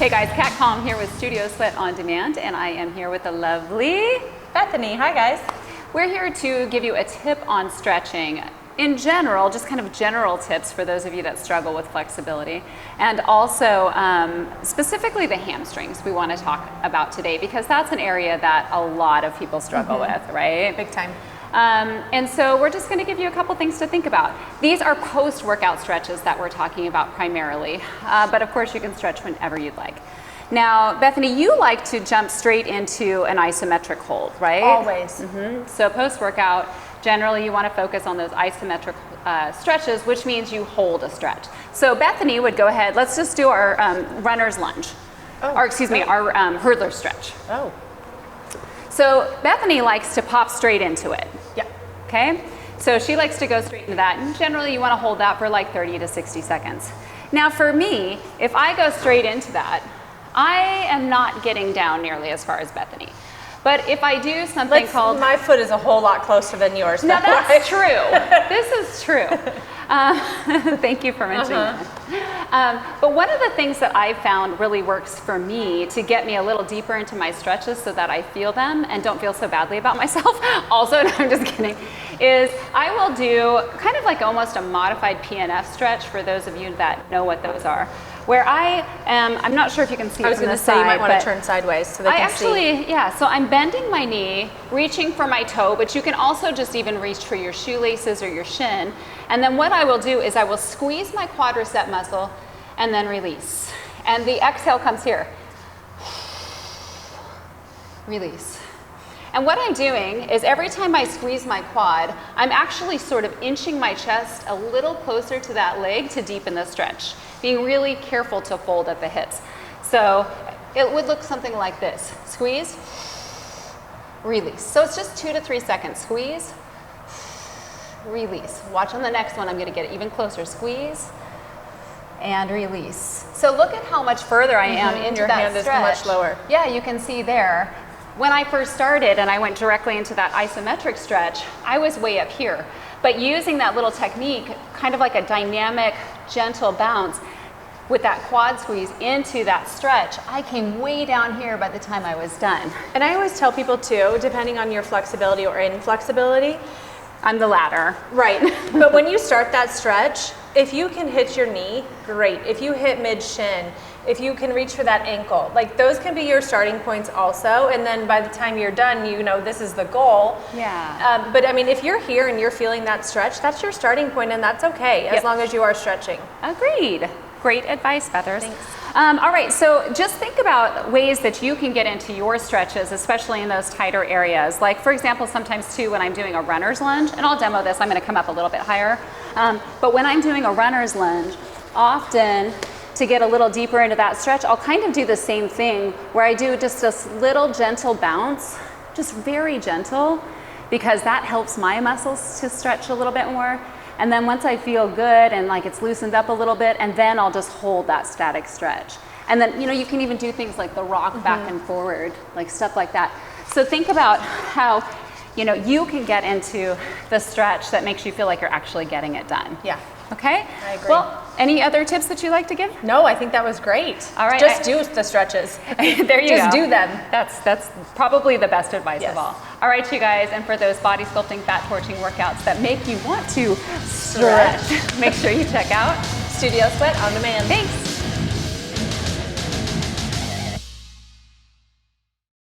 Hey guys, Kat Kom here with Studio Sweat On Demand, and I am here with the lovely Bethany. Hi guys. We're here to give you a tip on stretching. In general, just kind of general tips for those of you that struggle with flexibility, and also specifically the hamstrings we want to talk about today, because that's an area that a lot of people struggle with, right? Big time. And so we're just going to give you a couple things to think about. These are post-workout stretches that we're talking about primarily, but of course you can stretch whenever you'd like. Now, Bethany, you like to jump straight into an isometric hold, right? Always. So post-workout, generally you want to focus on those isometric stretches, which means you hold a stretch. So Bethany would go ahead, let's just do our runner's lunge, or excuse me, our hurdler stretch. Oh. So Bethany likes to pop straight into it. Yeah. Okay? So she likes to go straight into that, and generally you want to hold that for like 30 to 60 seconds. Now for me, if I go straight into that, I am not getting down nearly as far as Bethany. But if I do something called... My foot is a whole lot closer than yours. Now that's true. This is true. Thank you for mentioning that. But one of the things that I found really works for me to get me a little deeper into my stretches so that I feel them and don't feel so badly about myself, also, no, I'm just kidding, is I will do kind of like almost a modified PNF stretch for those of you that know what those are. Where I am, I'm not sure if you can see it from the side. You might want to turn sideways so they can see. Yeah, so I'm bending my knee, reaching for my toe, but you can also just even reach for your shoelaces or your shin. And then what I will do is I will squeeze my quadricep muscle and then release. And the exhale comes here. Release. And what I'm doing is every time I squeeze my quad, I'm actually sort of inching my chest a little closer to that leg to deepen the stretch, being really careful to fold at the hips. So it would look something like this. Squeeze, release. So it's just 2 to 3 seconds. Squeeze, release. Watch on the next one, I'm gonna get even closer. Squeeze, and release. So look at how much further I am into that stretch. Your hand is much lower. Yeah, you can see there. When I first started and I went directly into that isometric stretch, I was way up here. But using that little technique, kind of like a dynamic, gentle bounce with that quad squeeze into that stretch, I came way down here by the time I was done. And I always tell people too, depending on your flexibility or inflexibility, I'm the latter. Right, but when you start that stretch, if you can hit your knee, great. If you hit mid-shin, if you can reach for that ankle, like those can be your starting points also, and then by the time you're done, you know this is the goal. Yeah. But I mean, if you're here and you're feeling that stretch, that's your starting point, and that's okay, as long as you are stretching. Agreed. Great advice, Feathers. Thanks. All right, so just think about ways that you can get into your stretches, especially in those tighter areas. Like, for example, sometimes too, when I'm doing a runner's lunge, and I'll demo this, I'm gonna come up a little bit higher, but when I'm doing a runner's lunge, often to get a little deeper into that stretch, I'll kind of do the same thing where I do just a little gentle bounce, just very gentle, because that helps my muscles to stretch a little bit more. And then once I feel good and like it's loosened up a little bit, and then I'll just hold that static stretch. And then, you know, you can even do things like the rock back and forward, like stuff like that. So think about how, you know, you can get into the stretch that makes you feel like you're actually getting it done. Yeah. Okay? I agree. Well, any other tips that you like to give? No, I think that was great. All right. Just do the stretches. There you go. Just do them. That's probably the best advice Yes. of all. All right, you guys, and for those body sculpting, fat torching workouts that make you want to stretch, make sure you check out Studio Sweat On Demand. Thanks.